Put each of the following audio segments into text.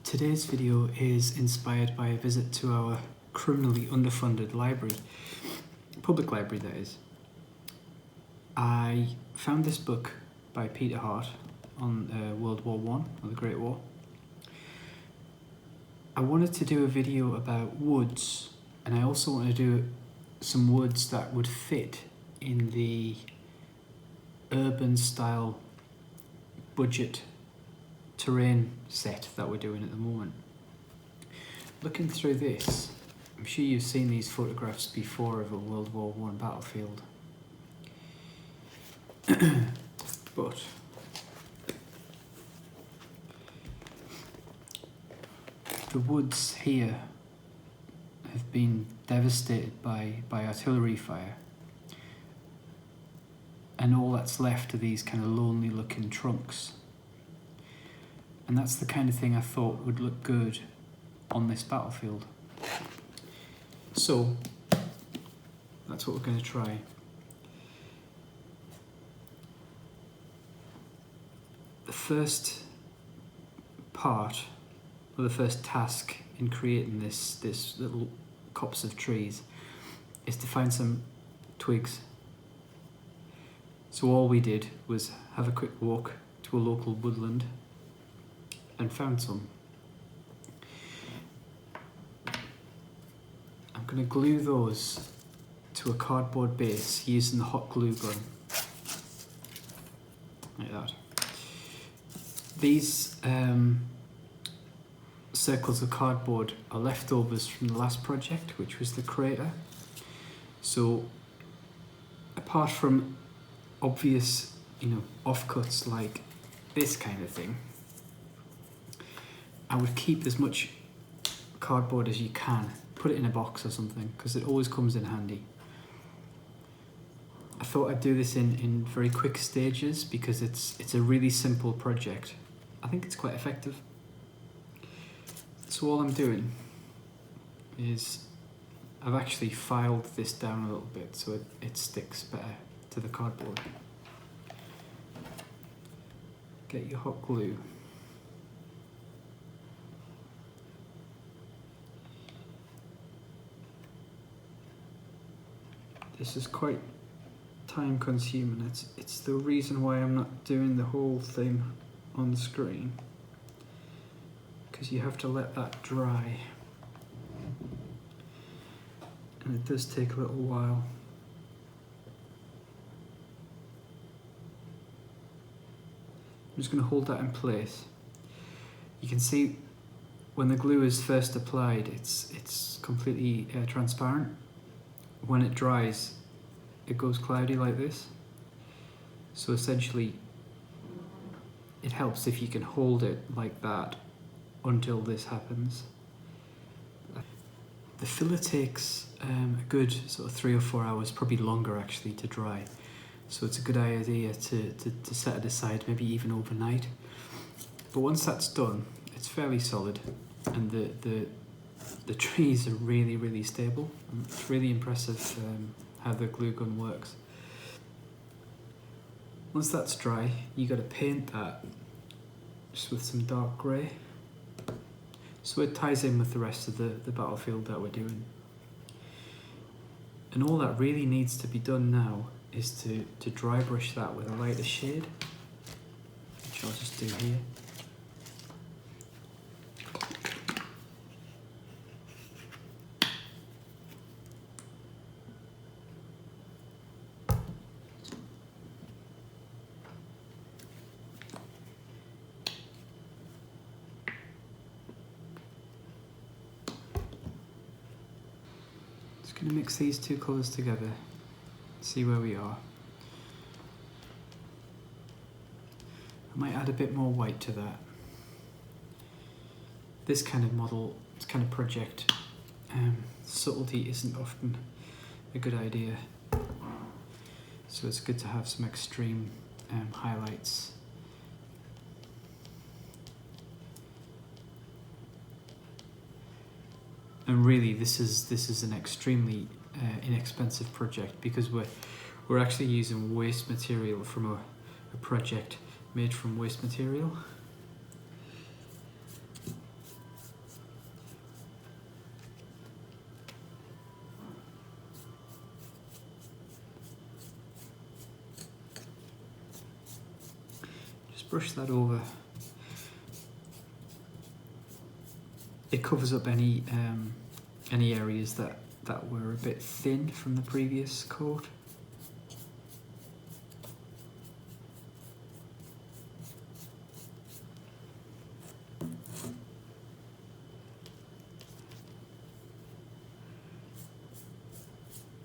Today's video is inspired by a visit to our criminally underfunded library, public library that is. I found this book by Peter Hart on World War I, or the Great War. I wanted to do a video about woods, and I also want to do some woods that would fit in the urban style budget terrain set that we're doing at the moment. Looking through this, I'm sure you've seen these photographs before of a World War I battlefield. But the woods here have been devastated by artillery fire, and all that's left are these kind of lonely looking trunks. And that's the kind of thing I thought would look good on this battlefield. So that's what we're going to try. The first part, or the first task in creating this little copse of trees, is to find some twigs. So all we did was have a quick walk to a local woodland and found some. I'm going to glue those to a cardboard base using the hot glue gun, like that. These circles of cardboard are leftovers from the last project, which was the crater. So apart from obvious, offcuts like this kind of thing, I would keep as much cardboard as you can. Put it in a box or something, because it always comes in handy. I thought I'd do this in very quick stages because it's a really simple project. I think it's quite effective. So all I'm doing is I've actually filed this down a little bit so it sticks better to the cardboard. Get your hot glue. This is quite time consuming. It's the reason why I'm not doing the whole thing on the screen, because you have to let that dry, and it does take a little while. I'm just going to hold that in place. You can see when the glue is first applied, it's completely transparent. When it dries, it goes cloudy like this. So essentially, it helps if you can hold it like that until this happens. The filler takes a good sort of 3 or 4 hours, probably longer actually, to dry. So it's a good idea to set it aside, maybe even overnight. But once that's done, it's fairly solid, and the trees are really, really stable. It's really impressive how the glue gun works. Once that's dry, you got to paint that just with some dark grey, so it ties in with the rest of the battlefield that we're doing. And all that really needs to be done now is to dry brush that with a lighter shade, which I'll just do here. Going to mix these two colours together, see where we are. I might add a bit more white to that. This kind of model, this kind of project, subtlety isn't often a good idea, so it's good to have some extreme highlights. And really, this is an extremely inexpensive project, because we're actually using waste material from a project made from waste material. Just brush that over. It covers up any areas that were a bit thin from the previous coat.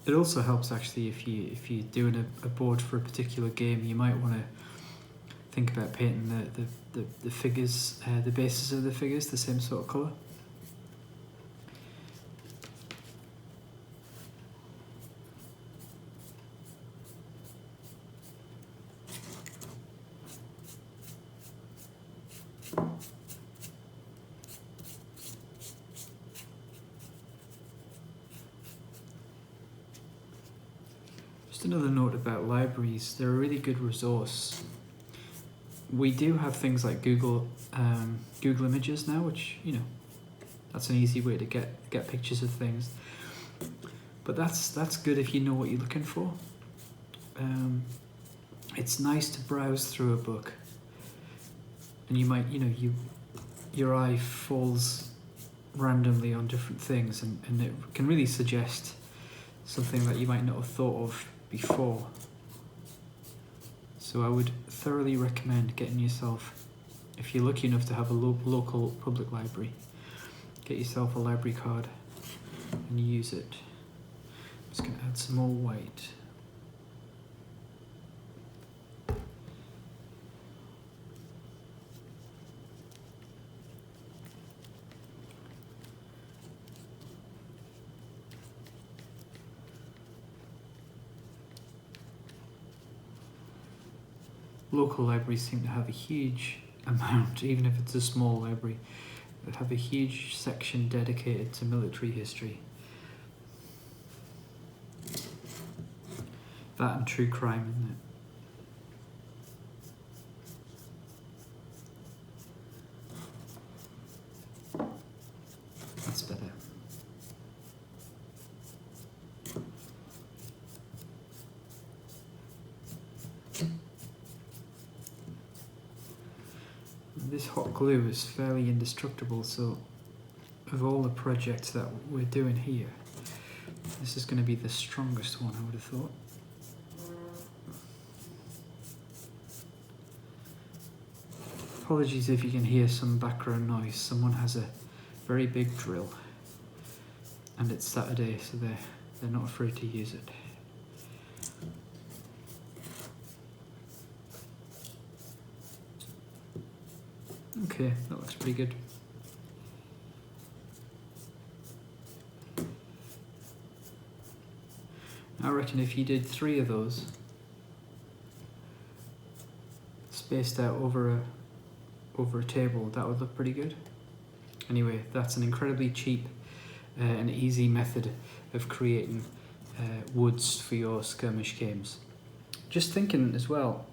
It also helps actually if you're doing a board for a particular game. You might want to think about painting the figures, the bases of the figures the same sort of colour. Just another note about libraries, they're a really good resource. We do have things like Google Images now, which, you know, that's an easy way to get pictures of things. But that's good if you know what you're looking for. It's nice to browse through a book, and you might, you know, your eye falls randomly on different things, and it can really suggest something that you might not have thought of before. So I would thoroughly recommend getting yourself, if you're lucky enough to have a local public library, get yourself a library card and use it. I'm just going to add some more white. Local libraries seem to have a huge amount, even if it's a small library, they have a huge section dedicated to military history. That and true crime, isn't it? That's better. This hot glue is fairly indestructible, so of all the projects that we're doing here, this is going to be the strongest one, I would have thought. Apologies if you can hear some background noise. Someone has a very big drill, and it's Saturday, so they're not afraid to use it. Okay, that looks pretty good. I reckon if you did 3 of those, spaced out over a table, that would look pretty good. Anyway, that's an incredibly cheap and easy method of creating woods for your skirmish games. Just thinking as well,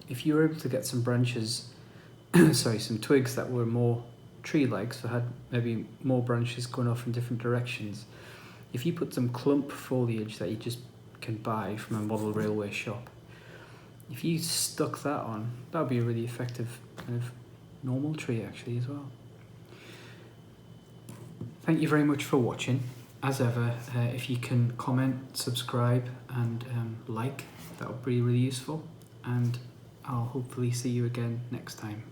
if you were able to get some branches, sorry, some twigs that were more tree-like, so had maybe more branches going off in different directions, if you put some clump foliage that you just can buy from a model railway shop, if you stuck that on, that would be a really effective kind of normal tree actually as well. Thank you very much for watching. As ever, if you can comment, subscribe and like, that would be really useful, and I'll hopefully see you again next time.